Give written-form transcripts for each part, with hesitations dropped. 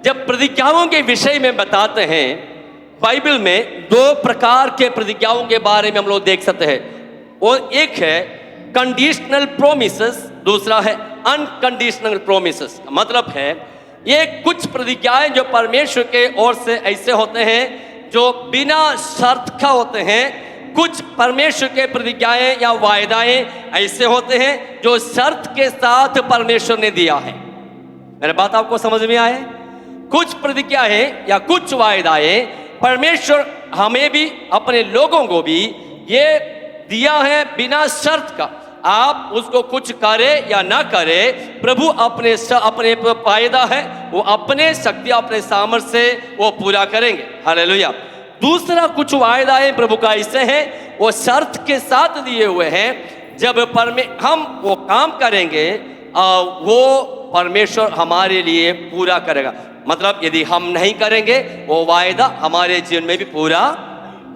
जब प्रतिज्ञाओं के विषय में बताते हैं, बाइबल में दो प्रकार के प्रतिज्ञाओं के बारे में हम लोग देख सकते हैं। वो एक है कंडीशनल प्रोमिसेस, दूसरा है अनकंडीशनल प्रोमिसेस। मतलब है ये कुछ प्रतिज्ञाएं जो परमेश्वर के ओर से ऐसे होते हैं जो बिना शर्त का होते हैं, कुछ परमेश्वर के प्रतिज्ञाएं या वायदाएं ऐसे होते हैं जो शर्त के साथ परमेश्वर ने दिया है। मेरी बात आपको समझ में आए? कुछ प्रतिज्ञाएं या कुछ वायदाएं परमेश्वर हमें भी अपने लोगों को भी ये दिया है बिना शर्त का। आप उसको कुछ करे या ना करे, प्रभु अपने वायदा है वो अपने शक्ति अपने सामर्थ्य से वो पूरा करेंगे। हालेलुया। दूसरा कुछ वायदाएं प्रभु का ऐसे हैं वो शर्त के साथ दिए हुए हैं। जब हम वो काम करेंगे वो परमेश्वर हमारे लिए पूरा करेगा। मतलब यदि हम नहीं करेंगे वो वायदा हमारे जीवन में भी पूरा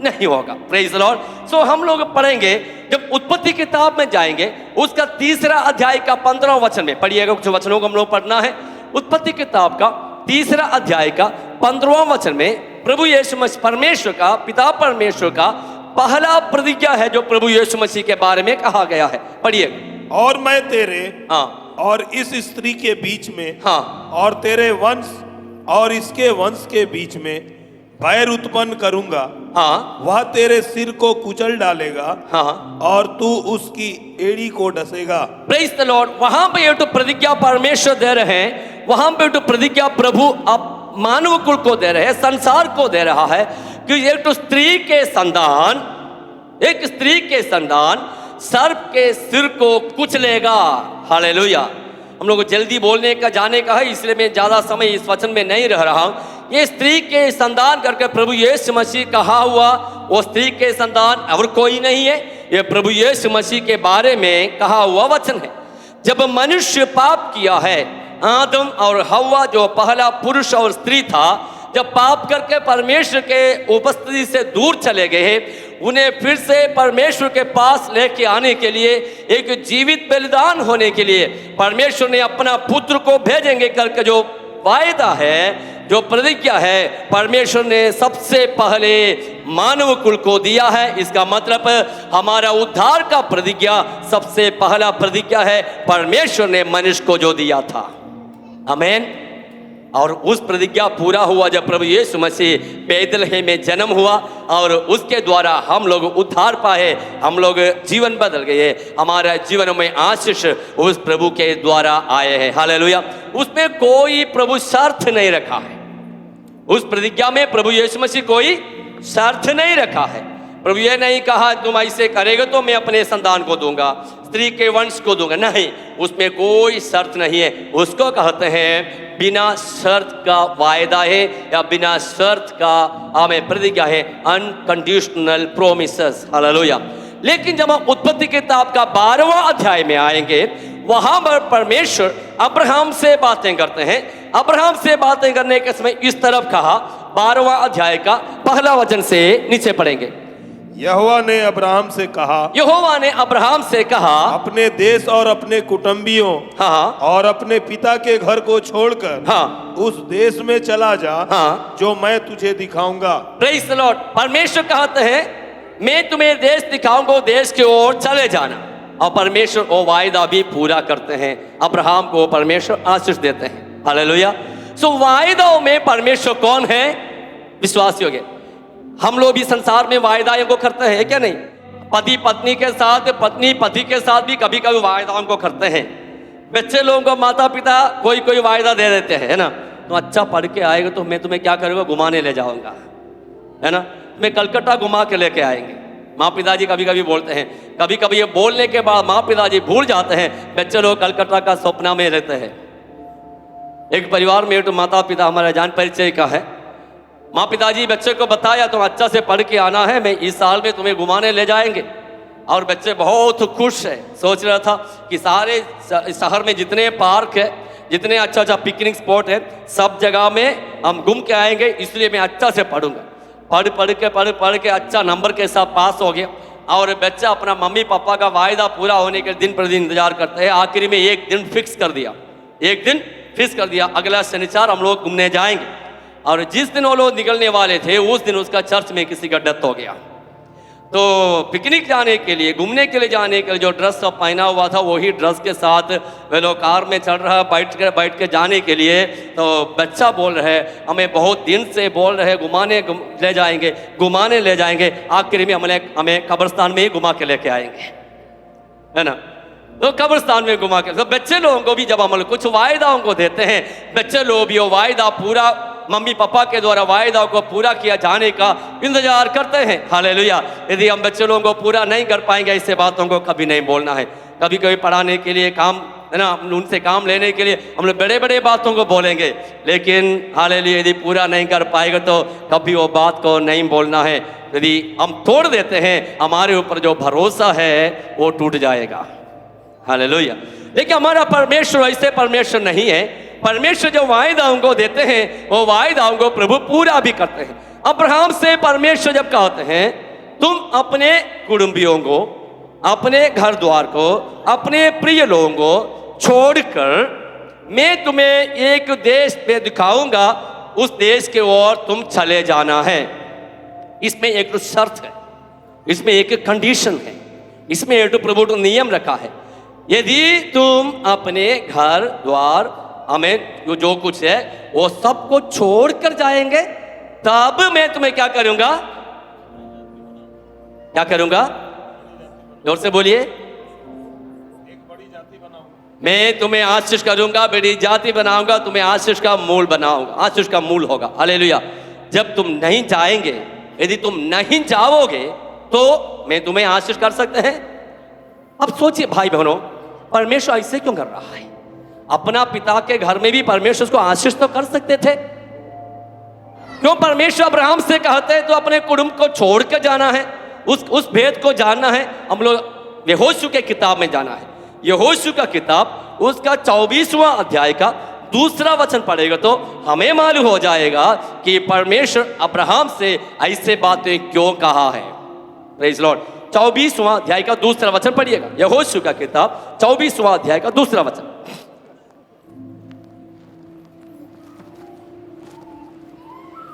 नहीं होगा। Praise the Lord. सो हम लोग पढ़ेंगे, जब उत्पत्ति किताब में जाएंगे उसका 3 अध्याय का 15वां वचन में पढ़िएगा। कुछ वचनों को हम लोग पढ़ना है। उत्पत्ति किताब का 3 अध्याय का 15वां वचन में प्रभु यीशु मसीह परमेश्वर का पिता परमेश्वर का पहला प्रतिज्ञा है जो प्रभु यीशु मसीह के बारे में कहा गया है। पढ़िए। और मैं तेरे हाँ और इस स्त्री के बीच में हाँ और तेरे वंश और इसके वंश के बीच में बैर उत्पन्न करूंगा। हाँ वह तेरे सिर को कुचल डालेगा हाँ और तू उसकी एड़ी को डसेगा। Praise the Lord. वहां पे ये तो प्रतिज्ञा परमेश्वर दे रहे हैं, वहां पे तो प्रतिज्ञा प्रभु अब मानव कुल को दे रहे हैं, संसार को दे रहा है कि एक तो स्त्री के संतान सर्प के सिर को कुचलेगा। हालेलुया। हम लोग को जल्दी बोलने का जाने का है, इसलिए मैं ज्यादा समय इस वचन में नहीं रह रहा हूं। ये स्त्री के संतान करके प्रभु यीशु मसीह कहा हुआ वो स्त्री के संतान और कोई नहीं है, ये प्रभु यीशु मसीह के बारे में कहा हुआ वचन है। जब मनुष्य पाप किया है, आदम और हव्वा जो पहला पुरुष और स्त्री था, जब पाप करके परमेश्वर के उपस्थिति से दूर चले गए, उन्हें फिर से परमेश्वर के पास लेके आने के लिए, एक जीवित बलिदान होने के लिए परमेश्वर ने अपना पुत्र को भेजेंगे करके जो वायदा है, जो प्रतिज्ञा है, परमेश्वर ने सबसे पहले मानव कुल को दिया है। इसका मतलब हमारा उद्धार का प्रतिज्ञा सबसे पहला प्रतिज्ञा है परमेश्वर ने मनुष्य को जो दिया था। आमीन। और उस प्रतिज्ञा पूरा हुआ जब प्रभु यीशु मसीह बैतलहम में जन्म हुआ और उसके द्वारा हम लोग उद्धार पाए, हम लोग जीवन बदल गए, हमारा जीवन में आशीष उस प्रभु के द्वारा आए हैं। हालेलुया। उसमें कोई प्रभु शर्त नहीं रखा है। उस प्रतिज्ञा में प्रभु यीशु मसीह कोई शर्त नहीं रखा है। प्रभु ये नहीं कहा तुम ऐसे करेगे तो मैं अपने संतान को दूंगा, स्त्री के वंश को दूंगा। नहीं, उसमें कोई शर्त नहीं है। उसको कहते हैं बिना शर्त का वायदा है या बिना शर्त का हमें प्रतिज्ञा है, अनकंडीशनल प्रोमिसेस। हालेलुया। लेकिन जब हम उत्पत्ति किताब का 12वां अध्याय में आएंगे, वहां पर परमेश्वर अब्राहम से बातें करते हैं। अब्राहम से बातें करने के समय इस तरफ कहा, 12वां अध्याय का पहला वचन से नीचे पढ़ेंगे। यहोवा ने अब्राहम से कहा अपने देश और अपने कुटुंबियों हाँ और अपने पिता के घर को छोड़कर हाँ उस देश में चला जा हाँ जो मैं तुझे दिखाऊंगा। Praise the Lord. परमेश्वर कहते हैं मैं तुम्हें देश दिखाऊंगा, देश की ओर चले जाना। और परमेश्वर वो वायदा भी पूरा करते हैं। अब्राहम को परमेश्वर आशीष देते हैं। हालेलुया। सो वायदाओं में परमेश्वर कौन है? विश्वासी हो गए। हम लोग भी संसार में वायदाओं को करते हैं क्या? नहीं। पति पत्नी के साथ, पत्नी पति के साथ भी कभी कभी वायदाओं को करते हैं। बच्चे लोगों को माता पिता कोई कोई वायदा दे देते हैं, है ना। तुम अच्छा पढ़ के आएगा तो मैं तुम्हें क्या करूँगा, घुमाने ले जाऊंगा, है ना। मैं कलकत्ता घुमा के लेके आएंगे। माँ पिताजी कभी कभी बोलते हैं, कभी कभी ये बोलने के बाद माँ पिताजी भूल जाते हैं, बच्चे लोग कलकत्ता का सपना में रहते हैं। एक परिवार में तो माता पिता हमारा जान परिचय का है। माँ पिताजी बच्चे को बताया तुम अच्छा से पढ़ के आना है, मैं इस साल में तुम्हें घुमाने ले जाएंगे। और बच्चे बहुत खुश है। सोच रहा था कि सारे शहर में जितने पार्क है, जितने अच्छा अच्छा पिकनिक स्पॉट है, सब जगह में हम घूम के आएंगे, इसलिए मैं अच्छा से पढ़ूंगा। पढ़ के अच्छा नंबर के साथ पास हो गया। और बच्चा अपना मम्मी पापा का वायदा पूरा होने के दिन पर दिन इंतजार करते हैं। आखिर में एक दिन फिक्स कर दिया, एक दिन फिक्स कर दिया अगला शनिवार हम लोग घूमने जाएंगे। और जिस दिन वो लोग निकलने वाले थे उस दिन उसका चर्च में किसी का डेथ हो गया। तो पिकनिक जाने के लिए, घूमने के लिए जाने के लिए जो ड्रेस सब पहना हुआ था वही ड्रेस के साथ वे लोग कार में चल रहा बैठ के जाने के लिए। तो बच्चा बोल रहे हमें बहुत दिन से बोल रहे घुमाने ले जाएंगे, आखिर में हमें कब्रिस्तान में ही घुमा के लेके आएंगे, है ना। तो कब्रिस्तान में घुमा के, तो बच्चे लोगों को भी जब हम लोग कुछ वायदा उनको देते हैं, बच्चे लोग भी वो वायदा पूरा मम्मी पापा के द्वारा वायदा को पूरा किया जाने का इंतजार करते हैं। हालेलुया। यदि हम बच्चे लोगों को पूरा नहीं कर पाएंगे ऐसे बातों को कभी नहीं बोलना है। कभी कभी पढ़ाने के लिए काम, है ना, उनसे काम लेने के लिए हम लोग बड़े बड़े बातों को बोलेंगे, लेकिन हालेलुया यदि पूरा नहीं कर पाएगा तो कभी वो बात को नहीं बोलना है। यदि हम तोड़ देते हैं हमारे ऊपर जो भरोसा है वो टूट जाएगा। हालेलुया। देखिए हमारा परमेश्वर ऐसे परमेश्वर नहीं है। परमेश्वर जो वायदा उनको देते हैं वो वायदा उनको प्रभु पूरा भी करते हैं। अब्राहम से परमेश्वर जब कहते हैं तुम अपने कुटुंबियों को, अपने घर द्वार को, अपने प्रिय लोगों को छोड़कर मैं तुम्हें एक देश पे दिखाऊंगा, उस देश के ओर तुम चले जाना है। इसमें एक शर्त है, इसमें एक कंडीशन है, इसमें एक प्रभु ने नियम रखा है। यदि तुम अपने घर द्वार हमें जो कुछ है वो सबको छोड़कर जाएंगे तब मैं तुम्हें क्या करूंगा, क्या करूंगा, जोर से बोलिए, एक बड़ी जाति बनाऊंगा, मैं तुम्हें आशीष करूंगा, बड़ी जाति बनाऊंगा, तुम्हें आशीष का मूल बनाऊंगा, आशीष का मूल होगा। हालेलुया। जब तुम नहीं जाएंगे, यदि तुम नहीं जाओगे तो मैं तुम्हें आशीष कर सकते हैं। अब सोचिए भाई बहनों, परमेश्वर ऐसे क्यों कर रहा है? अपना पिता के घर में भी परमेश्वर उसको आशीष तो कर सकते थे, क्यों परमेश्वर अब्राहम से कहते हैं तो अपने कुटुंब को छोड़ कर जाना है, उस भेद को जानना है। हम लोग यहोशू के किताब में जाना है। यहोशू का किताब उसका 24वां अध्याय का 2 वचन पढ़ेगा तो हमें मालूम हो जाएगा कि परमेश्वर अब्राहम से ऐसे बातें क्यों कहा है। Praise Lord. 24वां अध्याय का 2 वचन पढ़िएगा। यहोशू का किताब 24वां अध्याय का 2 वचन।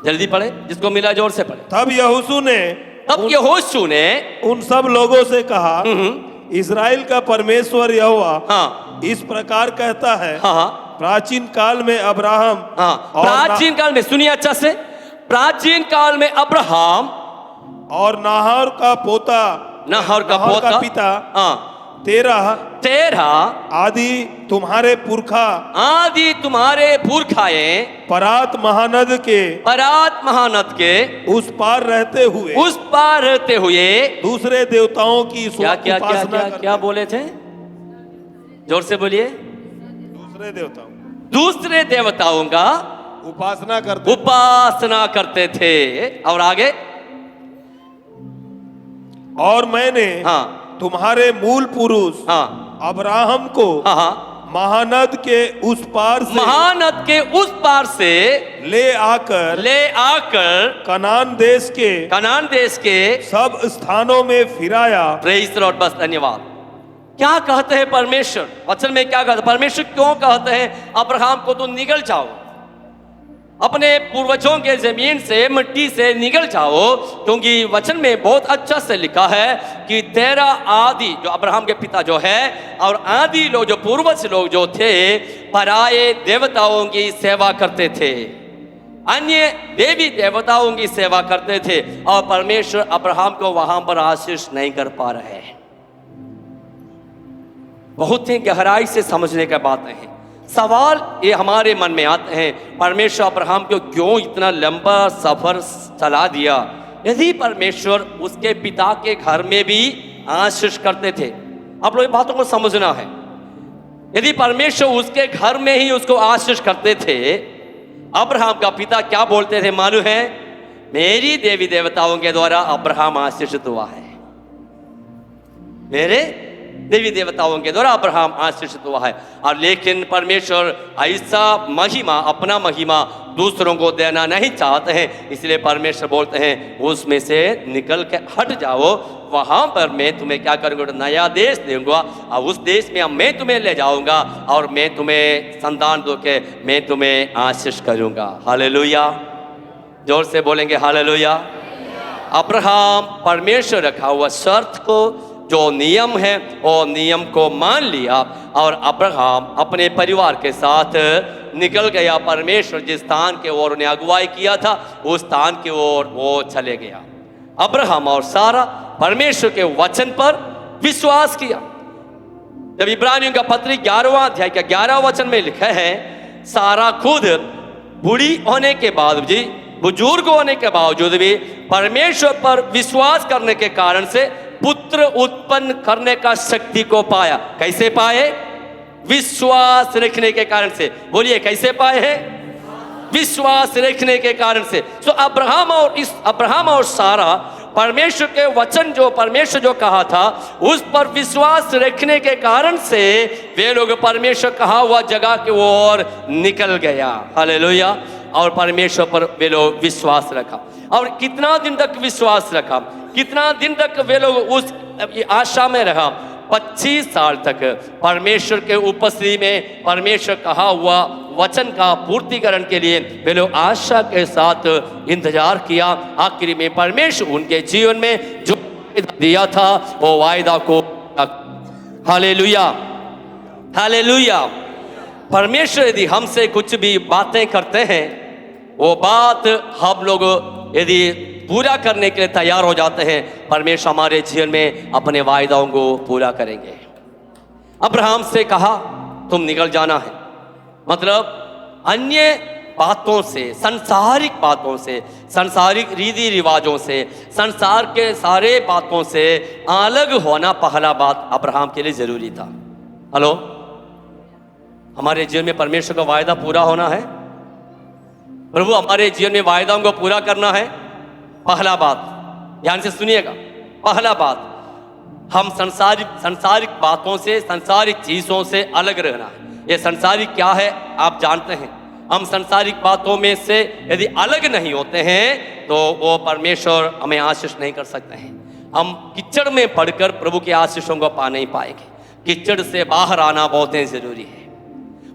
जल्दी पढ़े, जिसको मिला जोर से पढ़े। तब यहोशू ने उन सब लोगों से कहा, इस्राएल का परमेश्वर यहोवा हाँ, इस प्रकार कहता है, हाँ, प्राचीन काल में अब्राहम, हाँ, प्राचीन काल में, सुनिए अच्छा से, प्राचीन काल में अब्राहम और नाहर का पोता पिता हाँ, तेरह आदि तुम्हारे पुरखाए परात महानद के उस पार रहते हुए दूसरे देवताओं की क्या बोले थे? जोर से बोलिए। दूसरे देवताओं का उपासना करते थे। और आगे, और मैंने हाँ, तुम्हारे मूल पुरुष हाँ, अब्राहम को हाँ, महानद के उस पार से ले आकर कनान देश के सब स्थानों में फिराया। Praise the Lord. बस धन्यवाद। क्या कहते हैं परमेश्वर वचन में? क्या कहते हैं परमेश्वर? क्यों कहते हैं अब्राहम को तुम निकल जाओ, अपने पूर्वजों के जमीन से, मिट्टी से निकल जाओ? क्योंकि वचन में बहुत अच्छा से लिखा है कि तेरा आदि, जो अब्राहम के पिता जो है, और आदि लोग, जो पूर्वज लोग जो थे, पराये देवताओं की सेवा करते थे, अन्य देवी देवताओं की सेवा करते थे, और परमेश्वर अब्राहम को वहां पर आशीष नहीं कर पा रहे हैं। बहुत ही गहराई से समझने की बातें हैं। सवाल ये हमारे मन में आते हैं, परमेश्वर अब्राहम को क्यों इतना लंबा सफर चला दिया? यदि परमेश्वर उसके पिता के घर में भी आशीष करते थे, आप लोग बातों को समझना है। यदि परमेश्वर उसके घर में ही उसको आशीष करते थे, अब्राहम का पिता क्या बोलते थे मालूम है? मेरी देवी देवताओं के द्वारा अब्राहम आशीषित हुआ है, मेरे देवी देवताओं के द्वारा अब्राहम आशीषित हुआ है। और लेकिन परमेश्वर ऐसा महिमा, अपना महिमा दूसरों को देना नहीं चाहते हैं, इसलिए परमेश्वर बोलते हैं उसमें से निकल के हट जाओ, वहां पर मैं तुम्हें क्या करूंगा, नया देश दूंगा और उस देश में मैं तुम्हें ले जाऊंगा और मैं तुम्हें संतान दो के मैं तुम्हें आशीष करूंगा। हालेलुया, जोर से बोलेंगे हालेलुया। अब्राहम परमेश्वर रखा हुआ शर्त को, जो नियम है वो नियम को मान लिया और अब्राहम अपने परिवार के साथ निकल गया। परमेश्वर जिस स्थान के ओर उन्हें अगुवाई किया था उस स्थान की ओर वो चले गया। अब्राहम और सारा परमेश्वर के वचन पर विश्वास किया। जब इब्रानियों का पत्री 11वां अध्याय के 11 वचन में लिखा है, सारा खुद बूढ़ी होने के बाद भी, बुजुर्ग होने के बावजूद भी परमेश्वर पर विश्वास करने के कारण से पुत्र उत्पन्न करने का शक्ति को पाया। कैसे पाए? विश्वास रखने के कारण से। बोलिए कैसे पाए हैं? विश्वास रखने के कारण से। सो अब्राहम और सारा परमेश्वर के वचन, जो परमेश्वर जो कहा था उस पर विश्वास रखने के कारण से वे लोग परमेश्वर कहा हुआ जगह की ओर निकल गया। हालेलुया। और परमेश्वर पर वे लोग विश्वास रखा। और कितना दिन तक विश्वास रखा? कितना दिन तक वे लोग उस आशा में रहा? 25 साल तक परमेश्वर के उपस्थिति में परमेश्वर कहा हुआ वचन का पूर्तिकरण के लिए वे लोग आशा के साथ इंतजार किया। आखिरी में परमेश्वर उनके जीवन में जो दिया था वो वायदा को, हालेलुया हालेलुया। परमेश्वर यदि हमसे कुछ भी बातें करते हैं, वो बात हम लोग यदि पूरा करने के लिए तैयार हो जाते हैं, परमेश्वर हमारे जीवन में अपने वायदाओं को पूरा करेंगे। अब्राहम से कहा तुम निकल जाना है, मतलब अन्य बातों से, सांसारिक बातों से, सांसारिक रीति रिवाजों से, संसार के सारे बातों से अलग होना पहला बात अब्राहम के लिए जरूरी था। हेलो, हमारे जीवन में परमेश्वर का वायदा पूरा होना है। प्रभु हमारे जीवन में वायदाओं को पूरा करना है। पहला बात ध्यान से सुनिएगा, पहला बात हम संसारिक बातों से, संसारिक चीजों से अलग रहना है। ये संसारिक क्या है आप जानते हैं। हम संसारिक बातों में से यदि अलग नहीं होते हैं तो वो परमेश्वर हमें आशीष नहीं कर सकते हैं। हम कीचड़ में पड़कर प्रभु के आशीषों को पा नहीं पाएंगे। कीचड़ से बाहर आना बहुत ही जरूरी है।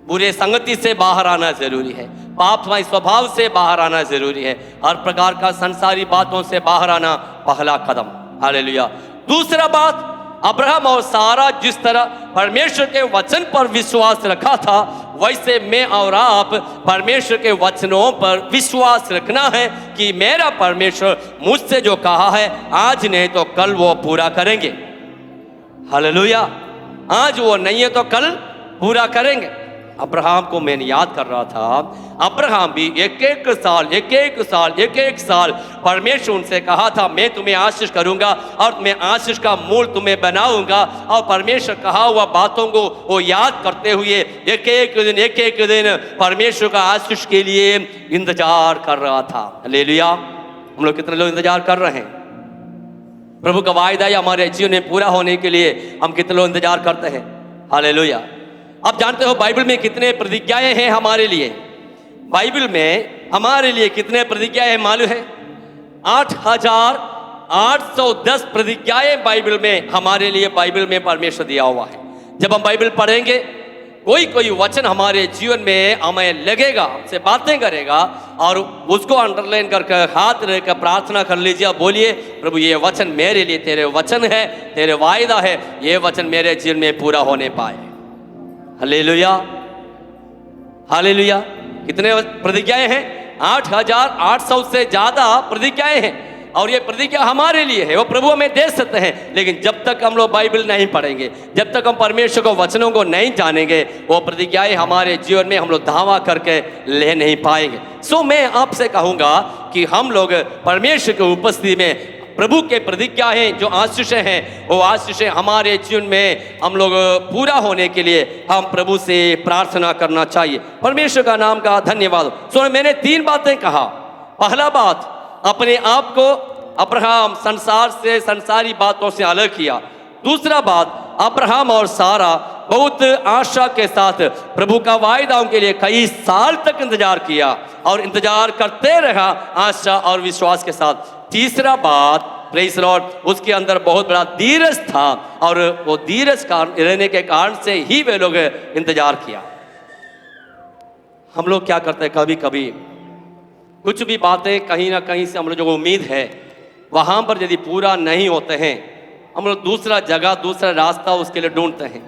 बुरे संगति से बाहर आना जरूरी है। पापमय स्वभाव से बाहर आना जरूरी है। हर प्रकार का संसारी बातों से बाहर आना पहला कदम। हालेलुया। दूसरा बात, अब्राहम और सारा जिस तरह परमेश्वर के वचन पर विश्वास रखा था, वैसे मैं और आप परमेश्वर के वचनों पर विश्वास रखना है कि मेरा परमेश्वर मुझसे जो कहा है आज नहीं तो कल वो पूरा करेंगे। हालेलुया। आज वो नहीं है तो कल पूरा करेंगे। अब्राहम को मैंने याद कर रहा था, अब्राहम भी एक एक साल परमेश्वर उनसे कहा था मैं तुम्हें आशीष करूंगा और मैं आशीष का मूल तुम्हें बनाऊंगा। और परमेश्वर कहा हुआ बातों को वो याद करते हुए एक एक दिन परमेश्वर का आशीष के लिए इंतजार कर रहा था। हालेलुया। हम लोग कितने लोग इंतजार कर रहे हैं? प्रभु का वायदा या हमारे जीवन में पूरा होने के लिए हम कितने लोग इंतजार करते हैं? हालेलुया। आप जानते हो बाइबल में कितने प्रतिज्ञाएं हैं हमारे लिए? बाइबल में हमारे लिए कितने प्रतिज्ञाएं मालूम है? 8,810 प्रतिज्ञाएं बाइबल में हमारे लिए बाइबल में परमेश्वर दिया हुआ है। जब हम बाइबल पढ़ेंगे, कोई वचन हमारे जीवन में हमें लगेगा, हमसे बातें करेगा और उसको अंडरलाइन करके हाथ लेकर प्रार्थना कर लीजिए। बोलिए प्रभु ये वचन मेरे लिए तेरे वचन है, तेरे वायदा है, ये वचन मेरे जीवन में पूरा होने पाए। Hallelujah hallelujah. कितने प्रतिज्ञाएं हैं? 8,800 से ज्यादा प्रतिज्ञाएं हैं और ये प्रतिज्ञा हमारे लिए है। वो प्रभु हमें दे सकते हैं, लेकिन जब तक हम लोग बाइबल नहीं पढ़ेंगे, जब तक हम परमेश्वर को वचनों को नहीं जानेंगे, वो प्रतिज्ञाएं हमारे जीवन में हम लोग दावा करके ले नहीं पाएंगे। सो मैं आपसे कहूँगा कि हम लोग परमेश्वर की उपस्थिति में प्रभु के प्रतिज्ञाएं जो आशीषें हैं, वो आशीषें हमारे जीवन में हम लोग पूरा होने के लिए हम प्रभु से प्रार्थना करना चाहिए। परमेश्वर का नाम का धन्यवाद। सो मैंने 3 बातें कहा। पहला बात, अपने आप को अब्राहम संसार से, संसारी बातों से अलग किया। दूसरा बात, अब्राहम और सारा बहुत आशा के साथ प्रभु का वायदाओं के लिए कई साल तक इंतजार किया और इंतजार करते रहा आशा और विश्वास के साथ। तीसरा बात, प्रेज़ लॉर्ड, उसके अंदर बहुत बड़ा धीरज था और वो धीरज का रहने के कारण से ही वे लोग इंतजार किया। हम लोग क्या करते हैं, कभी कभी कुछ भी बातें कहीं ना कहीं से हम लोग जो उम्मीद है वहां पर यदि पूरा नहीं होते हैं, हम लोग दूसरा जगह दूसरा रास्ता उसके लिए ढूंढते हैं।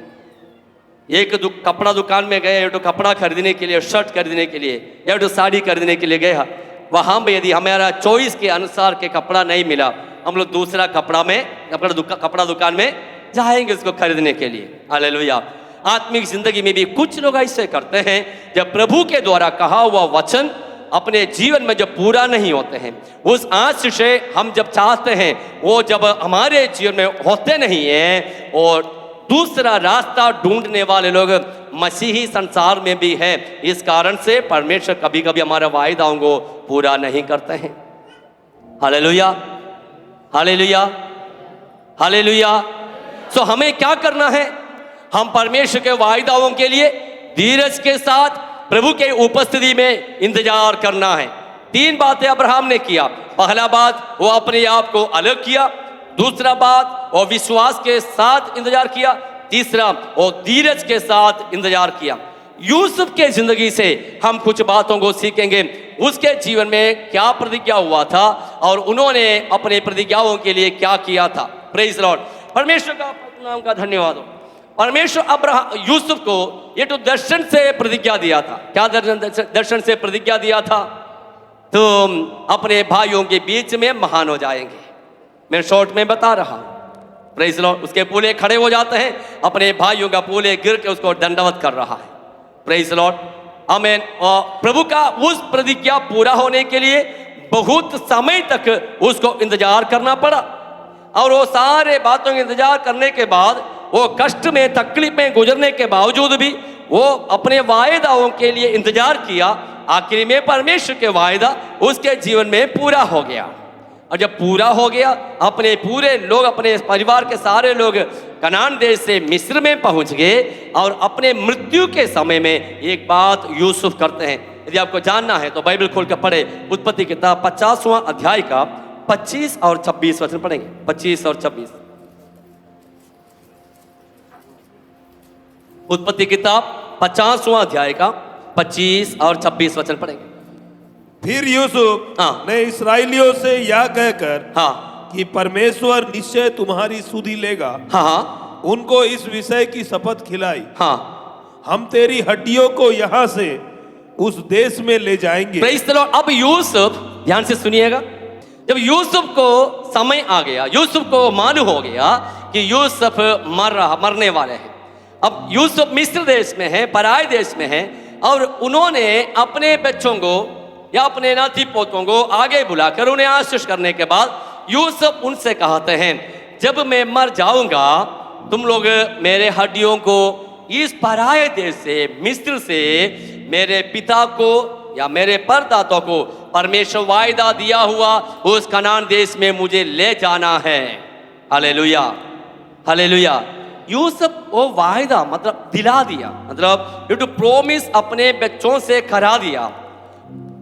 एक कपड़ा दुकान में गए, तो कपड़ा खरीदने के लिए, शर्ट खरीदने के लिए या तो साड़ी खरीदने के लिए गया, वहां पर यदि हमारा चॉइस के अनुसार के कपड़ा नहीं मिला, हम लोग दूसरा कपड़ा दुकान में जाएंगे उसको खरीदने के लिए। हालेलुया। आत्मिक जिंदगी में भी कुछ लोग ऐसे करते हैं, जब प्रभु के द्वारा कहा हुआ वचन अपने जीवन में जब पूरा नहीं होते हैं, उस आश से हम जब चाहते हैं वो जब हमारे जीवन में होते नहीं है, और दूसरा रास्ता ढूंढने वाले लोग मसीही संसार में भी है। इस कारण से परमेश्वर कभी कभी हमारे वायदाओं को पूरा नहीं करते हैं। Hallelujah, hallelujah, hallelujah. सो हमें क्या करना है? हम परमेश्वर के वायदाओं के लिए धीरज के साथ प्रभु के उपस्थिति में इंतजार करना है। 3 बातें अब्राहम ने किया। पहला बात, वो अपने आप को अलग किया। दूसरा बात, वो विश्वास के साथ इंतजार किया। तीसरा, वो धीरज के साथ इंतजार किया। यूसुफ के जिंदगी से हम कुछ बातों को सीखेंगे। उसके जीवन में क्या प्रतिज्ञा हुआ था और उन्होंने अपने प्रतिज्ञाओं के लिए क्या किया था। Praise Lord. परमेश्वर का नाम का धन्यवाद हो। परमेश्वर यूसुफ को ये तो दर्शन से प्रतिज्ञा दिया था। क्या दर्शन से प्रतिज्ञा दिया था? तुम अपने भाइयों के बीच में महान हो जाएंगे। मैं शॉर्ट में बता रहा हूं। Praise Lord. उसके पूले खड़े हो जाते हैं, अपने भाइयों का पूले गिर के उसको दंडवत कर रहा है। प्रेज़ लॉर्ड, आमीन। और प्रभु का उस प्रतिज्ञा पूरा होने के लिए बहुत समय तक उसको इंतजार करना पड़ा, और वो सारे बातों का इंतजार करने के बाद, वो कष्ट में तकलीफ में गुजरने के बावजूद भी वो अपने वायदाओं के लिए इंतजार किया। आखिर में परमेश्वर के वायदा उसके जीवन में पूरा हो गया। और जब पूरा हो गया, अपने पूरे लोग, अपने परिवार के सारे लोग कनान देश से मिस्र में पहुंच गए। और अपने मृत्यु के समय में एक बात यूसुफ करते हैं। यदि आपको जानना है तो बाइबल खोल कर पढ़े। उत्पत्ति किताब 50वां अध्याय का 25 और 26 वचन पढ़ेंगे। 25 और 26। उत्पत्ति किताब 50वां अध्याय का 25 और 26 वचन पढ़ेंगे। फिर यूसुफ ने इस्राएलियों से यह कहकर कि परमेश्वर निश्चय तुम्हारी सुधि लेगा, उनको इस विषय की शपथ खिलाई, हम तेरी हड्डियों को यहाँ से उस देश में ले जाएंगे। Praise the Lord. अब यूसुफ, ध्यान से सुनिएगा, जब यूसुफ को समय आ गया, यूसुफ को मालूम हो गया कि यूसुफ मरने वाले हैं। अब यूसुफ मिस्र देश में है, पराए देश में है, और उन्होंने अपने बच्चों को या अपने नाती पोतों को आगे बुलाकर उन्हें आशीष करने के बाद यूसुफ उनसे कहते हैं, जब मैं मर जाऊंगा तुम लोग मेरे हड्डियों को इस पराए देश से, मिस्र से, मेरे पिता को या मेरे परदातों को परमेश्वर वायदा दिया हुआ उस कनान देश में मुझे ले जाना है। Hallelujah, hallelujah. यूसुफ वो वायदा मतलब दिला दिया, मतलब यू टू प्रोमिस अपने बच्चों से करा दिया।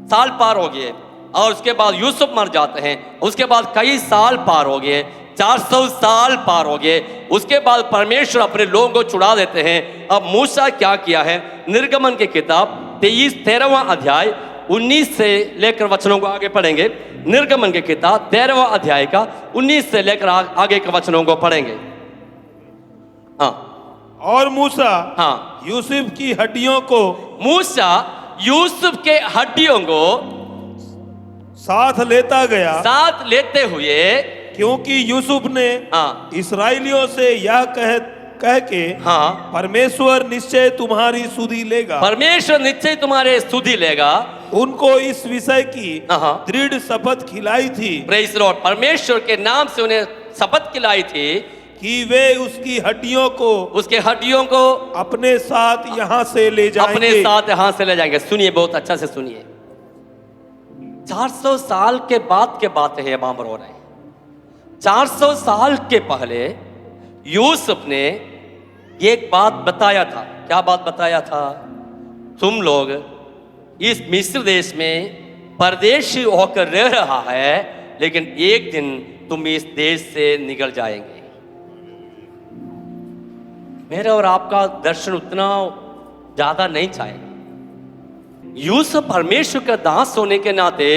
साल पार हो गए और उसके बाद यूसुफ मर जाते हैं। उसके बाद कई साल पार हो गए, 400 साल पार हो गए। उसके बाद परमेश्वर अपने लोगों को छुड़ा देते हैं। अब मूसा क्या किया है? निर्गमन की किताब 13वां अध्याय 19 से लेकर वचनों को आगे पढ़ेंगे। निर्गमन की किताब 13वां अध्याय का 19 से लेकर आगे के वचनों को पढ़ेंगे। और मूसा यूसुफ की हड्डियों को, मूसा यूसुफ के हड्डियों को साथ लेता गया, साथ लेते हुए, क्योंकि यूसुफ ने इस्राएलियों से यह कह के परमेश्वर निश्चय तुम्हारी सुधि लेगा, परमेश्वर निश्चय तुम्हारे सुधि लेगा, उनको इस विषय की दृढ़ शपथ खिलाई थी। Praise the Lord. परमेश्वर के नाम से उन्हें शपथ खिलाई थी कि वे उसकी हड्डियों को, उसके हड्डियों को अपने साथ यहाँ से ले जाएंगे, अपने साथ यहाँ से ले जाएंगे। सुनिए, बहुत अच्छा से सुनिए। 400 साल के बाद के बातें हैं वहां पर हो रहे हैं। 400 साल के पहले यूसुफ ने ये एक बात बताया था। क्या बात बताया था? तुम लोग इस मिस्र देश में परदेशी होकर रह रहा है, लेकिन एक दिन तुम इस देश से निकल जाएंगे। मेरा और आपका दर्शन उतना ज्यादा नहीं चाहेगा। यूसुफ परमेश्वर का दास होने के नाते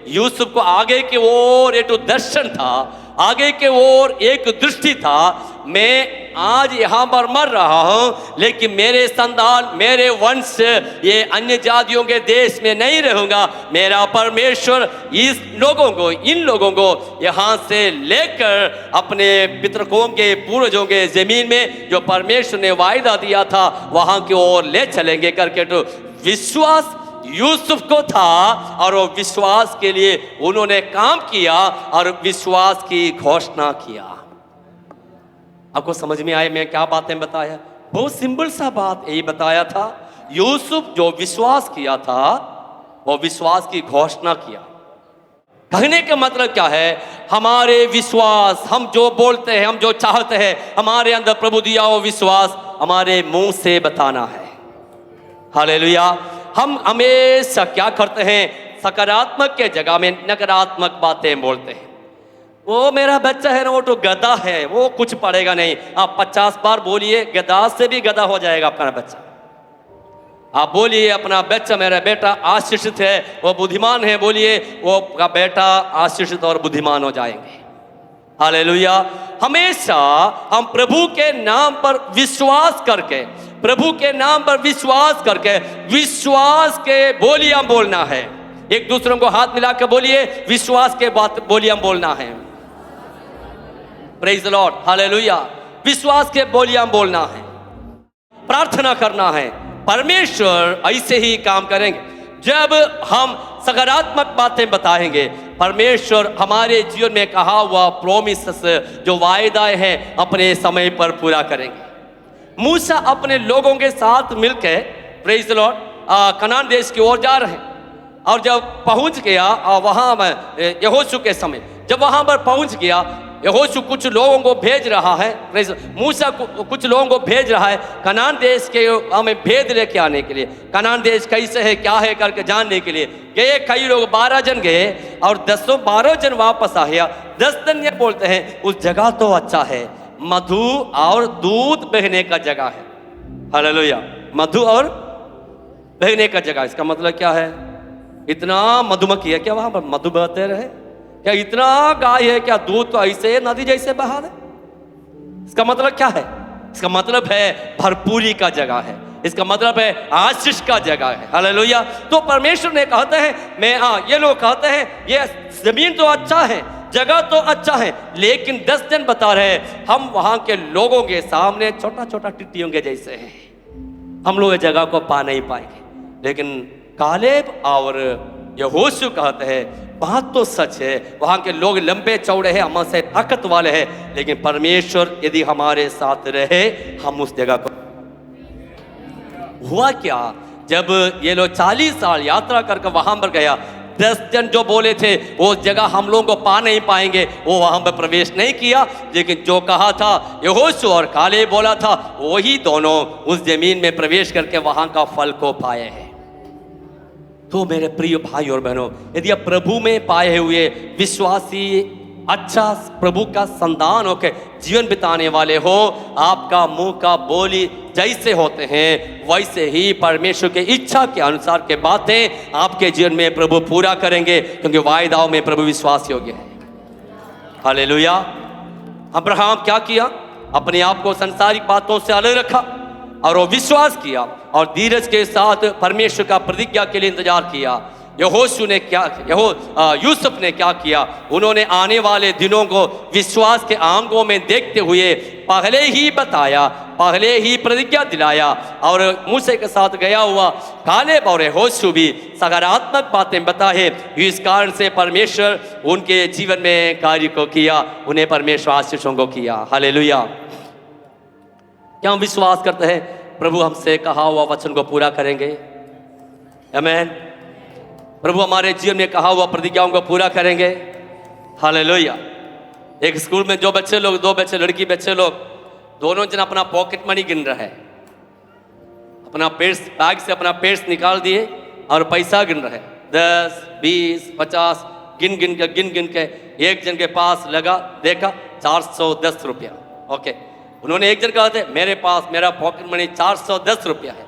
यूसुफ को आगे की ओर एक दर्शन था, आगे के ओर एक दृष्टि था। मैं आज यहां पर मर रहा हूं, लेकिन मेरे संतान, मेरे वंश ये अन्य जातियों के देश में नहीं रहूंगा। मेरा परमेश्वर इस लोगों को, इन लोगों को यहां से लेकर अपने पितरों के, पूर्वजों के जमीन में जो परमेश्वर ने वायदा दिया था वहां की ओर ले चलेंगे करके। तो विश्वास यूसुफ को था और वो विश्वास के लिए उन्होंने काम किया और विश्वास की घोषणा किया। आपको समझ में आए मैं क्या बातें बताया? बहुत सिंपल सा बात यही बताया था। यूसुफ जो विश्वास किया था वो विश्वास की घोषणा किया। कहने का मतलब क्या है? हमारे विश्वास, हम जो बोलते हैं, हम जो चाहते हैं, हमारे अंदर प्रभु दिया वो विश्वास हमारे मुंह से बताना है। हालेलुया। हम हमेशा क्या करते हैं? सकारात्मक के जगह में नकारात्मक बातें बोलते हैं। वो मेरा बच्चा है ना, वो तो गधा है, वो कुछ पढ़ेगा नहीं। आप 50 बार बोलिए, गधा से भी गधा हो जाएगा आपका बच्चा। आप बोलिए अपना बच्चा, मेरा बेटा आशीषित है, वो बुद्धिमान है, बोलिए वो का बेटा आशीषित और बुद्धिमान हो जाएंगे। हालेलुया। हमेशा हम प्रभु के नाम पर विश्वास करके, प्रभु के नाम पर विश्वास करके, विश्वास के बोलियां बोलना है। एक दूसरों को हाथ मिला के बोलिए, विश्वास के बात बोलियां बोलना है। Praise the Lord, hallelujah. विश्वास के बोलियां बोलना है, प्रार्थना करना है। परमेश्वर ऐसे ही काम करेंगे जब हम सकारात्मक बातें बताएंगे। परमेश्वर हमारे जीवन में कहा हुआ प्रोमिस, जो वायदाएं हैं, अपने समय पर पूरा करेंगे। मूसा अपने लोगों के साथ मिलकर, प्रेज द लॉर्ड, कनान देश की ओर जा रहे हैं। और जब पहुंच गया वहां यहोशू के समय, जब वहां पर पहुंच गया, यहोशू कुछ लोगों को भेज रहा है, मूसा कुछ लोगों को भेज रहा है कनान देश के हमें भेद लेके आने के लिए। कनान देश कैसे है, क्या है करके जानने के लिए गए। कई लोग 12 जन गए और 12 जन वापस आया। 10 जन ये बोलते हैं उस जगह तो अच्छा है, मधु और दूध बहने का जगह है। हालेलुया। मधु और बहने का जगह, इसका मतलब क्या है? इतना मधुमक्खी है क्या वहां पर, मधु बहते रहे क्या? इतना गाय है क्या? दूध तो ऐसे नदी जैसे बहा दे। इसका मतलब क्या है? इसका मतलब है भरपूरी का जगह है, इसका मतलब है आशीष का जगह है। हालेलुया। तो परमेश्वर ने कहते हैं, मैं ये लोग कहते हैं ये जमीन तो अच्छा है, जगह तो अच्छा है, लेकिन 10 जन बता रहे हैं हम वहां के लोगों के सामने छोटा छोटा टिट्टियों के जैसे हैं, हम लोग इस जगह को पा नहीं पाएंगे। लेकिन कालेब और यहोशू कहते हैं बात तो सच है, वहां के लोग लंबे चौड़े हैं, हमसे ताकत वाले हैं, लेकिन परमेश्वर यदि हमारे साथ रहे हम उस जगह को। हुआ क्या? जब ये लोग 40 साल यात्रा करके वहां पर गया, 10 जन जो बोले थे वो जगह हम लोगों को पा नहीं पाएंगे, वो वहां पर प्रवेश नहीं किया। लेकिन जो कहा था यहोशू और कालेब बोला था, वही दोनों उस जमीन में प्रवेश करके वहां का फल को पाए हैं। तो मेरे प्रिय भाई और बहनों, यदि आप प्रभु में पाए हुए विश्वासी, अच्छा प्रभु का संतान होकर जीवन बिताने वाले हो, आपका मुंह का बोली जैसे होते हैं वैसे ही परमेश्वर के इच्छा के अनुसार के बातें आपके जीवन में प्रभु पूरा करेंगे, क्योंकि वायदाओं में प्रभु विश्वास योग्य है। हालेलुया। अब्राहम क्या किया? अपने आप को संसारिक बातों से अलग रखा और वो विश्वास किया और धीरज के साथ परमेश्वर का प्रतिज्ञा के लिए इंतजार किया। यहोशू ने क्या, यूसुफ ने क्या किया? उन्होंने आने वाले दिनों को विश्वास के आंगों में देखते हुए पहले ही बताया, पहले ही प्रतिज्ञा दिलाया। और मूसा के साथ गया हुआ कालेब और यहोशू भी सकारात्मक बातें बताए। इस कारण से परमेश्वर उनके जीवन में कार्य को किया, उन्हें परमेश्वर आशीषों को किया। हालेलुया। क्या हम विश्वास करते हैं प्रभु हमसे कहा हुआ वचन को पूरा करेंगे? आमीन। प्रभु हमारे जीवन में कहा हुआ प्रतिज्ञाओं को पूरा करेंगे। हालेलुया। एक स्कूल में 2 बच्चे लोग, 2 बच्चे लड़की बच्चे लोग दोनों जन अपना पॉकेट मनी गिन रहा है, अपना पर्स बैग से अपना पर्स निकाल दिए और पैसा गिन रहे, 10, 20, 50 गिन गिन के एक जन के पास लगा, देखा 410 रुपया। ओके, उन्होंने एक जन कहा था मेरे पास मेरा पॉकेट मनी 410 रुपया है।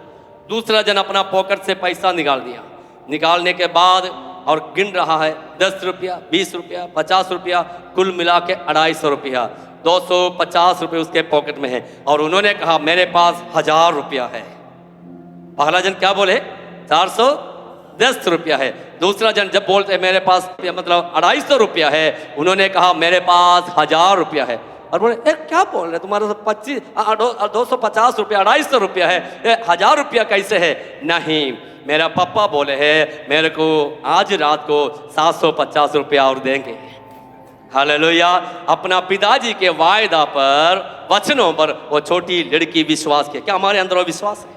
दूसरा जन अपना पॉकेट से पैसा निकाल दिया, निकालने के बाद और गिन रहा है 10 रुपया, 20 रुपया, 50 रुपया, कुल मिला के 250 रुपया, 250 रुपये उसके पॉकेट में है। और उन्होंने कहा मेरे पास 1000 रुपया है। पहला जन क्या बोले? 410 रुपया है। दूसरा जन जब बोलते मेरे पास मतलब 250 रुपया है, उन्होंने कहा मेरे पास 1000 रुपया है। और बोले क्या बोल रहे तुम्हारे 250 रुपया, 250 रुपया है, 1000 रुपया कैसे है? नहीं, मेरा पापा बोले हैं मेरे को आज रात को 750 रुपया और देंगे। हालेलुया। अपना पिताजी के वायदा पर, वचनों पर वो छोटी लड़की विश्वास के, क्या हमारे अंदर वो विश्वास है?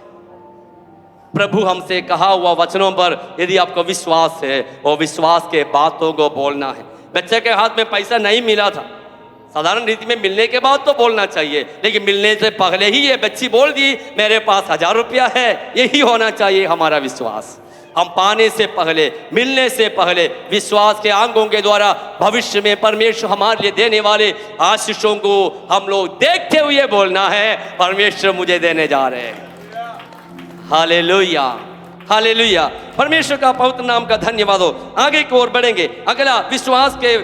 प्रभु हमसे कहा हुआ वचनों पर यदि आपको विश्वास है, वो विश्वास के बातों को बोलना है। बच्चे के हाथ में पैसा नहीं मिला था, साधारण रीति में मिलने के बाद तो बोलना चाहिए, लेकिन मिलने से पहले ही ये बच्ची बोल दी मेरे पास 1000 रुपया है। यही होना चाहिए हमारा विश्वास। हम पाने से पहले, मिलने से पहले विश्वास के अंगों के द्वारा भविष्य में परमेश्वर हमारे लिए देने वाले आशीषों को हम लोग देखते हुए बोलना है परमेश्वर मुझे देने जा रहे हैं। Hallelujah, hallelujah. परमेश्वर का पवित्र नाम का धन्यवाद हो। आगे की ओर बढ़ेंगे। अगला विश्वास के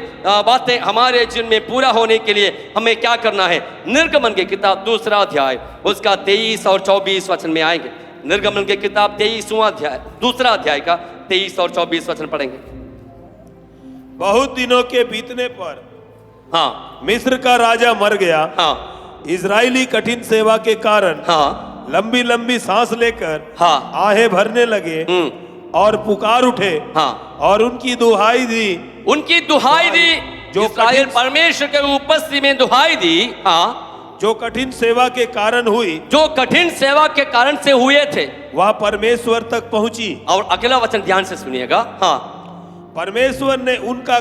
बातें हमारे जीवन में पूरा होने के लिए हमें क्या करना है? निर्गमन की किताब 2 अध्याय उसका 23 और 24 वचन में आएंगे। निर्गमन की किताब 23वां अध्याय 2 अध्याय का 23 और 24 वचन पढ़ेंगे। बहुत दिनों के बीतने पर हाँ, मिस्र का राजा मर गया। हाँ, इजरायली कठिन सेवा के कारण हाँ, लंबी लंबी सांस लेकर हाँ, आहें भरने लगे और पुकार उठे। हाँ, और उनकी दुहाई दी, उनकी दुहाई दी, जो इस्राएल परमेश्वर के उपस्थिति में दुहाई दी। हाँ, जो कठिन सेवा के कारण हुई, जो कठिन सेवा के कारण से हुए थे, वह परमेश्वर तक पहुंची। और अगला वचन ध्यान से सुनिएगा। हाँ, परमेश्वर ने उनका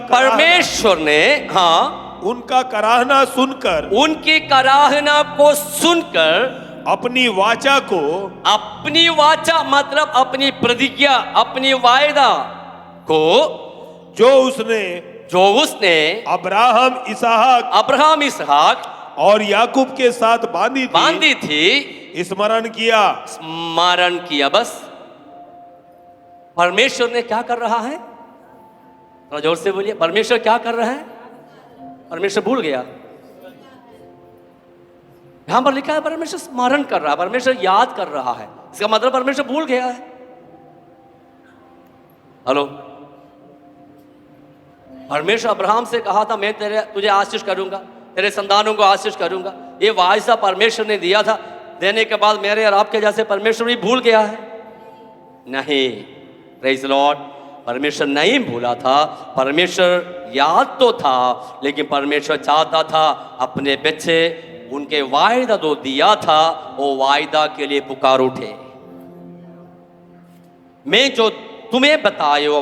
उनका कराहना सुनकर, उनकी कराहना को सुनकर अपनी वाचा को, अपनी वाचा मतलब अपनी प्रतिज्ञा, अपनी वायदा को जो उसने अब्राहम, इसहाक और याकूब के साथ बांधी थी स्मरण किया। बस परमेश्वर ने क्या कर रहा है? थोड़ा जोर से बोलिए, परमेश्वर क्या कर रहा है? परमेश्वर भूल गया? यहां पर लिखा है परमेश्वर स्मरण कर रहा है, परमेश्वर याद कर रहा है। इसका मतलब परमेश्वर भूल गया है। हेलो, परमेश्वर अब्राहम से कहा था मैं तुझे आशीष करूंगा, तेरे संतानों को आशीष करूंगा। ये वायदा परमेश्वर ने दिया था, देने के बाद मेरे और आपके जैसे परमेश्वर भी भूल गया है? नहीं, प्रेज़ द लॉर्ड। परमेश्वर नहीं भूला था, परमेश्वर याद तो था, लेकिन परमेश्वर चाहता था अपने बच्चे उनके वायदा जो दिया था वो वायदा के लिए पुकार उठे। मैं जो तुम्हें बताए वो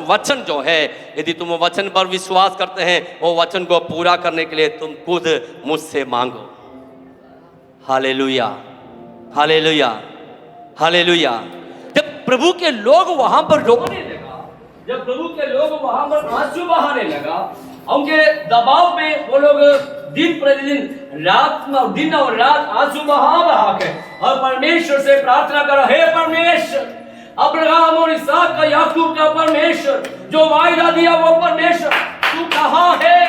वचन जो है, यदि तुम वचन पर विश्वास करते हैं, वो वचन को पूरा करने के लिए तुम खुद मुझसे मांगो। Hallelujah, hallelujah, hallelujah. जब प्रभु के लोग वहां पर रोने लगा, जब प्रभु के लोग वहां पर आंसू बहाने लगा, उनके दबाव में वो लोग दिन प्रतिदिन दिन और रात आंसू बहा के और परमेश्वर से प्रार्थना करो, हे परमेश्वर, अब्राहम और इसहाक का, याकूब का परमेश्वर, जो वायदा दिया वो परमेश्वर, तू कहाँ है?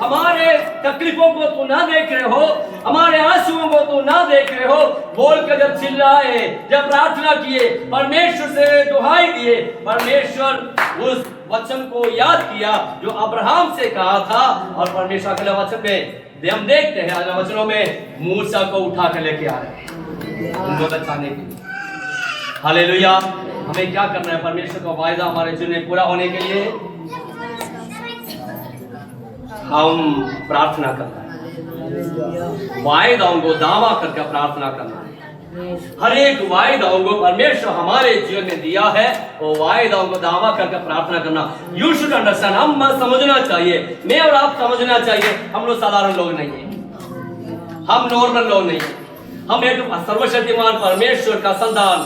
हमारे तकलीफों को तू ना देख रहे हो, हमारे आंसुओं को तू ना देख रहे हो। बोल कर जब चिल्लाए, जब प्रार्थना किए, परमेश्वर से दुहाई दिए, परमेश्वर उस वचन को याद किया जो अब्राहम से कहा था। और परमेश्वर अगले वचन में हम देखते हैं, अगले वचनों में मूसा को उठा कर लेके आ रहे हैं उनको बचाने के लिए। हालेलुया। हमें क्या करना है? परमेश्वर का वायदा हमारे जीवन में पूरा होने के लिए हम प्रार्थना करना है, वायदाओं को दावा करके प्रार्थना करना है। हर एक वायदाओं को परमेश्वर हमारे जीवन में दिया है, वो वायदाओं को दावा करके प्रार्थना करना। यू शुड अंडरस्टैंड, हम समझना चाहिए, मैं और आप समझना चाहिए, हम लोग साधारण लोग नहीं है। हम नॉर्मल लोग नहीं, हम एक सर्वशक्तिमान परमेश्वर का संतान,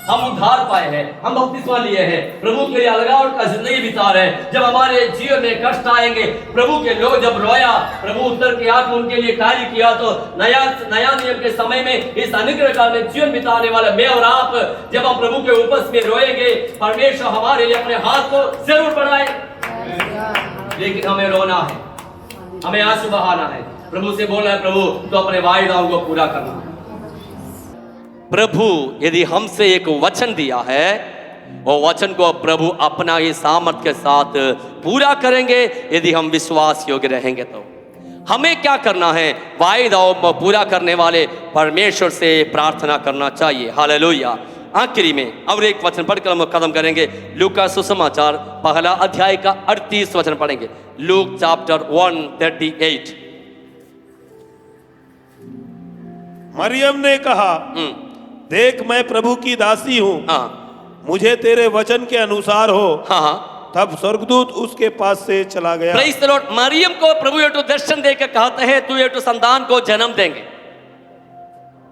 हम उद्धार पाए हैं, हम बपतिस्मा लिए हैं, प्रभु के लिए अलगाव का जिंदगी बिता रहे हैं। जब हमारे जीवन में कष्ट आएंगे, प्रभु के लोग जब रोया, प्रभु उत्तर के आत्मा उनके लिए कार्य किया, तो नया नियम के समय में इस अनुग्रह काल में जीवन बिताने वाला मैं और आप, जब हम प्रभु के उपस्थिति में रोएंगे, परमेश्वर हमारे लिए अपने हाथ को जरूर बढ़ाए। लेकिन हमें रोना है, हमें आंसू बहाना है, प्रभु से बोलना है, प्रभु तो अपने वायदाओं को पूरा करना। प्रभु यदि हमसे एक वचन दिया है, वो वचन को प्रभु अपना ही सामर्थ के साथ पूरा करेंगे, यदि हम विश्वास योग्य रहेंगे। तो हमें क्या करना है? वायदाओं को पूरा करने वाले परमेश्वर से प्रार्थना करना चाहिए। हालेलुया। आखिरी में और एक वचन पढ़कर हम खत्म करेंगे। लूक का सुसमाचार पहला अध्याय का 38 वचन पढ़ेंगे। Luke chapter 1:38। मरियम ने कहा, देख मैं प्रभु की दासी हूँ, मुझे तेरे वचन के अनुसार हो। तब स्वर्गदूत उसके पास से चला गया। Praise the Lord. मरियम को प्रभु ये दर्शन देकर कहते हैं, तू ये संतान को जन्म देंगे।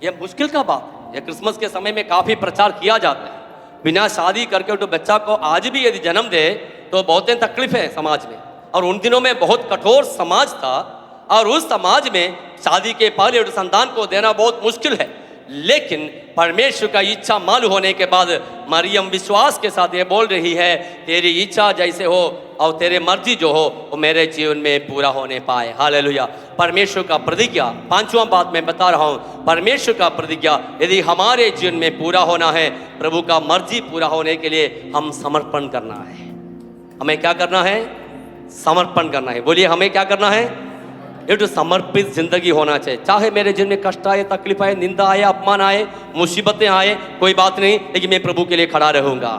ये मुश्किल का बात है। ये क्रिसमस के समय में काफी प्रचार किया जाता है। बिना शादी करके तो बच्चा को आज भी यदि जन्म दे तो बहुत तकलीफ है समाज में। और उन दिनों में बहुत कठोर समाज था, और उस समाज में शादी के पहले संतान को देना बहुत मुश्किल है। लेकिन परमेश्वर का इच्छा मालूम होने के बाद मरियम विश्वास के साथ ये बोल रही है, तेरी इच्छा जैसे हो और तेरे मर्जी जो हो वो मेरे जीवन में पूरा होने पाए। हालेलुया। परमेश्वर का प्रतिज्ञा, पांचवा बात मैं बता रहा हूँ, परमेश्वर का प्रतिज्ञा यदि हमारे जीवन में पूरा होना है, प्रभु का मर्जी पूरा होने के लिए हम समर्पण करना है। हमें क्या करना है? समर्पण करना है। बोलिए, हमें क्या करना है? ये तो समर्पित जिंदगी होना चाहिए। चाहे मेरे जीवन में कष्ट आए, तकलीफ आए, निंदा आए, अपमान आए, मुसीबतें आए, कोई बात नहीं, लेकिन मैं प्रभु के लिए खड़ा रहूंगा।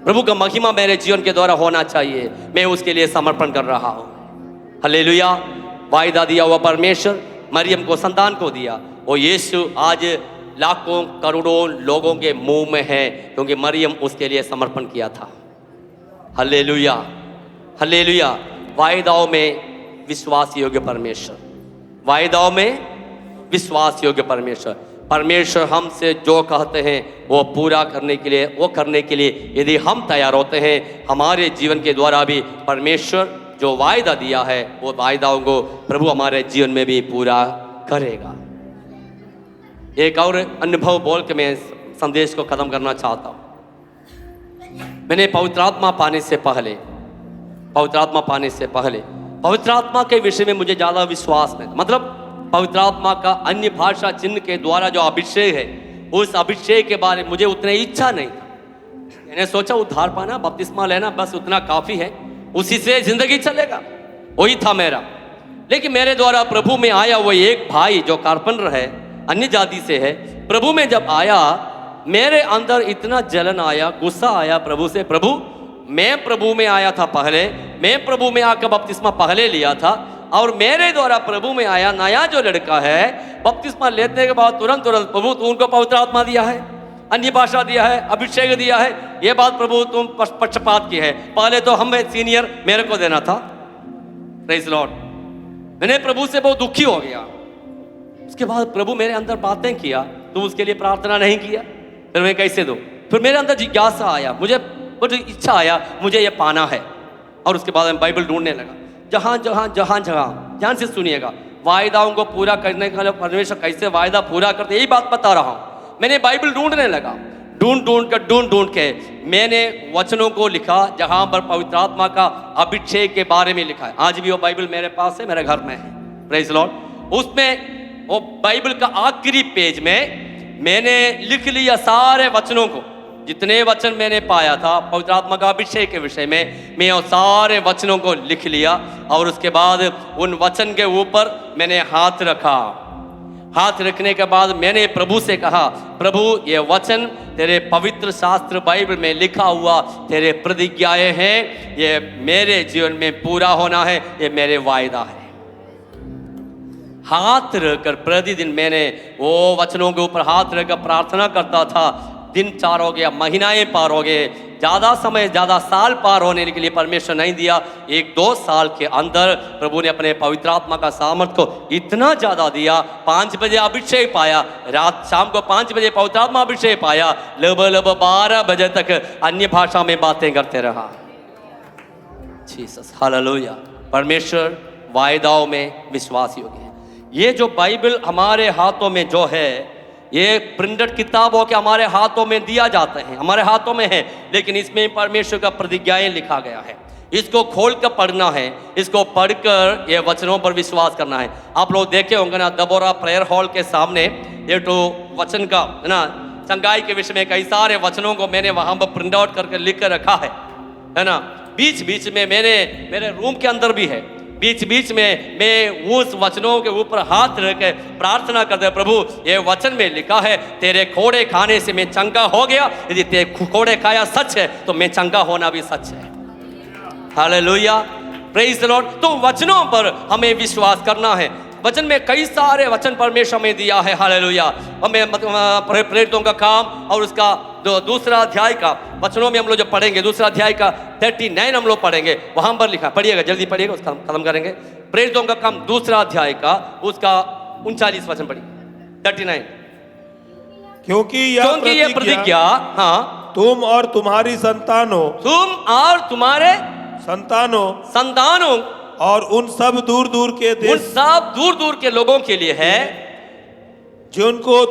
प्रभु का महिमा मेरे जीवन के द्वारा होना चाहिए। मैं उसके लिए समर्पण कर रहा हूँ। हालेलुया। वायदा दिया हुआ परमेश्वर मरियम को संतान को दिया, वो यीशु आज लाखों करोड़ों लोगों के मुंह में है, क्योंकि मरियम उसके लिए समर्पण किया था। Hallelujah, hallelujah. वायदाओं में विश्वास योग्य परमेश्वर, वायदाओं में विश्वास योग्य परमेश्वर। परमेश्वर हमसे जो कहते हैं वो पूरा करने के लिए, वो करने के लिए यदि हम तैयार होते हैं, हमारे जीवन के द्वारा भी परमेश्वर जो वायदा दिया है वो वायदाओं को प्रभु हमारे जीवन में भी पूरा करेगा। एक और अनुभव बोल के मैं संदेश को खत्म करना चाहता हूँ। मैंने पवित्र आत्मा पाने से पहले पवित्र आत्मा के विषय में मुझे ज़्यादा विश्वास नहीं, मतलब पवित्र आत्मा का अन्य भाषा चिन्ह के द्वारा जो अभिषेक है, उस अभिषेक के बारे में मुझे उतनी इच्छा नहीं था। मैंने सोचा उद्धार पाना, बपतिस्मा लेना, बस उतना काफ़ी है, उसी से जिंदगी चलेगा, वही था मेरा। लेकिन मेरे द्वारा प्रभु में आया वो एक भाई जो कारपेंटर है, अन्य जाति से है, प्रभु में जब आया मेरे अंदर इतना जलन आया, गुस्सा आया प्रभु से। प्रभु, मैं प्रभु में आया था पहले, मैं प्रभु में आकर बपतिस्मा पहले लिया था, और मेरे द्वारा प्रभु में आया नया जो लड़का है, बपतिस्मा लेने के बाद तुरंत प्रभु तू उनको पवित्र आत्मा दिया है, अन्य भाषा दिया है, अभिषेक दिया है, ये बात प्रभु तुम पक्षपात की है, पहले तो हम सीनियर मेरे को देना था। Praise Lord. मैंने प्रभु से बहुत दुखी हो गया। उसके बाद प्रभु मेरे अंदर बातें किया, तुम उसके लिए प्रार्थना नहीं किया, फिर मैं कैसे दूँ? फिर मेरे अंदर जिज्ञासा आया, मुझे इच्छा आया, मुझे ये पाना है। और उसके बाद मैं बाइबल ढूंढने लगा। जहाँ ध्यान से सुनिएगा, वायदाओं को पूरा करने का परमेश्वर कैसे वायदा पूरा करते, यही बात बता रहा हूँ। मैंने बाइबल ढूंढने लगा, ढूंढ के मैंने वचनों को लिखा जहाँ पर पवित्र आत्मा का अभिषेक के बारे में लिखा है। आज भी वो बाइबल मेरे पास है, मेरे घर में है। Praise Lord. उसमें वो बाइबल का आखिरी पेज में मैंने लिख लिया सारे वचनों को, जितने वचन मैंने पाया था पवित्र आत्मा का अभिषेक के विषय में, मैं वो सारे वचनों को लिख लिया। और उसके बाद उन वचन के ऊपर मैंने हाथ रखा। हाथ रखने के बाद मैंने प्रभु से कहा, प्रभु ये वचन तेरे पवित्र शास्त्र बाइबल में लिखा हुआ तेरे प्रतिज्ञाएं हैं, ये मेरे जीवन में पूरा होना है, ये मेरे वायदा है। हाथ रखकर प्रतिदिन मैंने वो वचनों के ऊपर हाथ रखकर प्रार्थना करता था। दिन 4 हो गया, महीनाएं पार हो गए, ज्यादा समय, ज्यादा साल पार होने के लिए परमेश्वर नहीं दिया। 1-2 साल के अंदर प्रभु ने अपने पवित्र आत्मा का सामर्थ को इतना ज्यादा दिया। 5 बजे अभिषेक पाया, रात शाम को 5 बजे पवित्र आत्मा अभिषेक पाया, लगभग 12 बजे तक अन्य भाषा में बातें करते रहा। Jesus, hallelujah. परमेश्वर वायदाओं में विश्वास योग्य है। ये जो बाइबल हमारे हाथों में जो है, ये प्रिंटेड किताब हो के हमारे हाथों में दिया जाता है, हमारे हाथों में है, लेकिन इसमें परमेश्वर का प्रतिज्ञाएं लिखा गया है। इसको खोल कर पढ़ना है, इसको पढ़कर ये वचनों पर विश्वास करना है। आप लोग देखे होंगे ना, दबोरा प्रेयर हॉल के सामने ये तो वचन का है ना, संगाई के विषय में कई सारे वचनों को मैंने वहां पर प्रिंट आउट करके लिख कर रखा है ना। बीच बीच में मेरे रूम के अंदर भी है, बीच बीच में मैं उस वचनों के ऊपर हाथ रख के प्रार्थना करते, प्रभु ये वचन में लिखा है तेरे खोड़े खाने से मैं चंगा हो गया, यदि तेरे खोड़े खाया सच है तो मैं चंगा होना भी सच है। Hallelujah, praise the Lord. तो वचनों पर हमें विश्वास करना है। वचन में कई सारे वचन परमेश्वर में दिया है। हालेलुया। हमें प्रेरितों का काम और उसका दूसरा अध्याय का वचनों में हम लोग जो पढ़ेंगे, दूसरा अध्याय का 39 हम लोग पढ़ेंगे, वहां पर लिखा, पढ़िएगा, जल्दी पढ़िएगा, उसका खत्म करेंगे। प्रेरितों का काम दूसरा अध्याय का उसका 39 वचन पढ़िए, 39। क्योंकि यह प्रतिज्ञा, हाँ, तुम और तुम्हारी संतानों, तुम और तुम्हारे संतानों और उन सब दूर दूर के देश, उन सब दूर दूर के लोगों के लिए है जिनको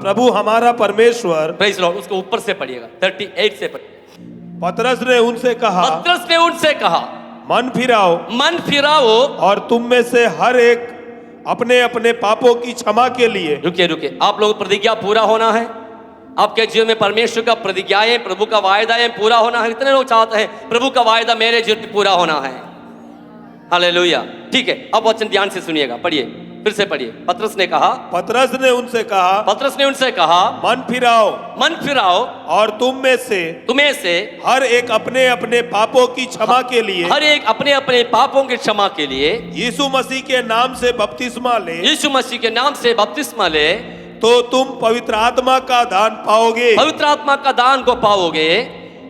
प्रभु हमारा परमेश्वर, प्रेज़ लॉर्ड, उसको ऊपर से पढ़िएगा, 38 से पढ़िए। पतरस ने उनसे कहा, मन फिराओ और तुम में से हर एक अपने अपने पापों की क्षमा के लिए। रुकिए, आप लोग प्रतिज्ञा पूरा होना है, आपके जीवन में परमेश्वर का प्रतिज्ञाएं, प्रभु का वायदा है पूरा होना है। इतने लोग चाहते हैं प्रभु का वायदा मेरे जीवन में पूरा होना है। हालेलुया, ठीक है। अब वचन ध्यान से सुनिएगा, पढ़िए, फिर से पढ़िए। पतरस ने उनसे कहा, मन फिराओ और तुम्हें से हर एक अपने अपने पापों की क्षमा के लिए, हर एक अपने अपने पापों की क्षमा के लिए यीशु मसीह के नाम से बपतिस्मा ले, तो तुम पवित्र आत्मा का दान पाओगे। पवित्र आत्मा का दान को पाओगे,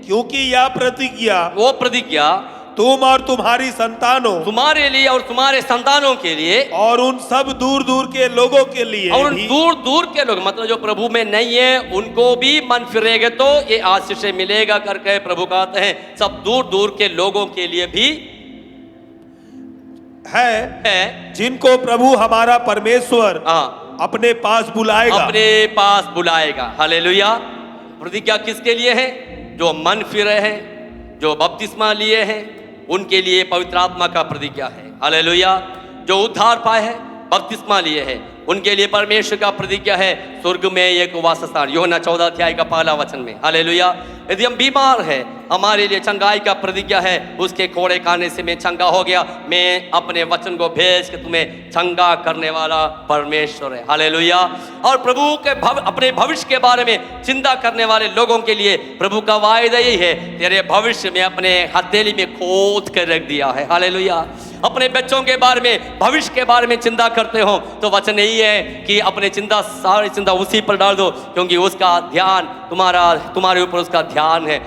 क्योंकि यह प्रतिज्ञा तुम और तुम्हारी संतानों, तुम्हारे लिए और तुम्हारे संतानों के लिए, और उन सब दूर दूर के लोगों के लिए, और उन दूर दूर के लोग, मतलब जो प्रभु में नहीं है उनको भी मन फिरेगा तो ये आशीष मिलेगा करके प्रभु कहते हैं, सब दूर दूर के लोगों के लिए भी है जिनको प्रभु हमारा परमेश्वर अपने पास बुलाएगा। हालेलुया। प्रतिज्ञा किसके लिए है? जो मन फिरे हैं, जो बपतिस्मा लिए हैं, उनके लिए पवित्र आत्मा का प्रतिज्ञा है। हालेलुया। जो उद्धार पाए हैं, बपतिस्मा लिए हैं, उनके लिए परमेश्वर का प्रतिज्ञा है स्वर्ग में एक वासस्थान, यूहन्ना 14 अध्याय का पहला वचन में। हालेलुया। यदि हम बीमार हैं, हमारे लिए चंगाई का प्रतिज्ञा है, उसके कोड़े खाने से मैं चंगा हो गया, मैं अपने वचन को भेज के तुम्हें चंगा करने वाला परमेश्वर है। हालेलुया। और प्रभु के अपने भविष्य के बारे में चिंता करने वाले लोगों के लिए प्रभु का वायदा यही है, तेरे भविष्य में अपने हथेली में खोद कर रख दिया है। हालेलुया। अपने बच्चों के बारे में, भविष्य के बारे में चिंता करते हो तो वचन यही है कि अपने सारी चिंता उसी पर डाल दो, क्योंकि उसका ध्यान तुम्हारे ऊपर उसका ध्यान है।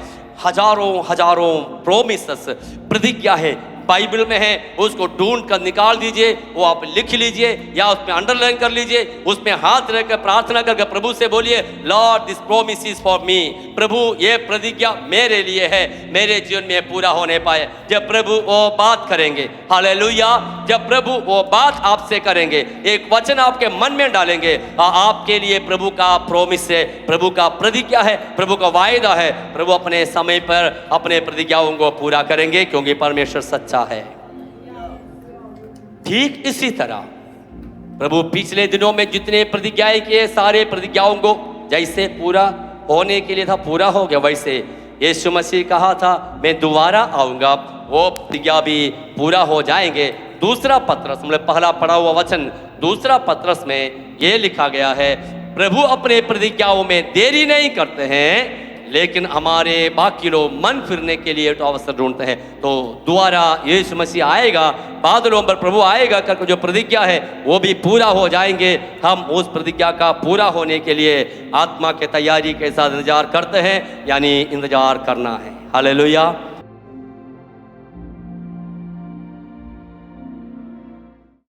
हजारों प्रोमिसेस, प्रतिज्ञा है, बाइबल में है, उसको ढूंढ कर निकाल दीजिए, वो आप लिख लीजिए या उसमें अंडरलाइन कर लीजिए, उसमें हाथ रखकर प्रार्थना करके प्रभु से बोलिए, Lord this promise is for me. प्रभु ये प्रतिज्ञा मेरे लिए है, मेरे जीवन में पूरा होने पाए। जब प्रभु वो बात करेंगे, हालेलुया, जब प्रभु वो बात आपसे करेंगे, एक वचन आपके मन में डालेंगे, आपके लिए प्रभु का प्रॉमिस है, प्रभु का प्रतिज्ञा है, प्रभु का वायदा है। प्रभु अपने समय पर अपने प्रतिज्ञाओं को पूरा करेंगे, क्योंकि परमेश्वर सच्चा है। ठीक इसी तरह प्रभु पिछले दिनों में जितने प्रतिज्ञाएं किए, सारे प्रतिज्ञाओं को जैसे पूरा होने के लिए था पूरा हो गया, वैसे यीशु मसीह कहा था मैं दोबारा आऊंगा, वो प्रतिज्ञा भी पूरा हो जाएंगे। दूसरा पत्रस, मतलब पहला पढ़ा हुआ वचन, दूसरा पत्रस में यह लिखा गया है, प्रभु अपने प्रतिज्ञाओं में देरी नहीं करते हैं, लेकिन हमारे बाकी लोग मन फिरने के लिए तो अवसर ढूंढते हैं। तो दोबारा यीशु मसीह आएगा, बादलों पर प्रभु आएगा करके जो प्रतिज्ञा है वो भी पूरा हो जाएंगे। हम उस प्रतिज्ञा का पूरा होने के लिए आत्मा के तैयारी के साथ इंतजार करते हैं, यानी इंतजार करना है। हालेलुया।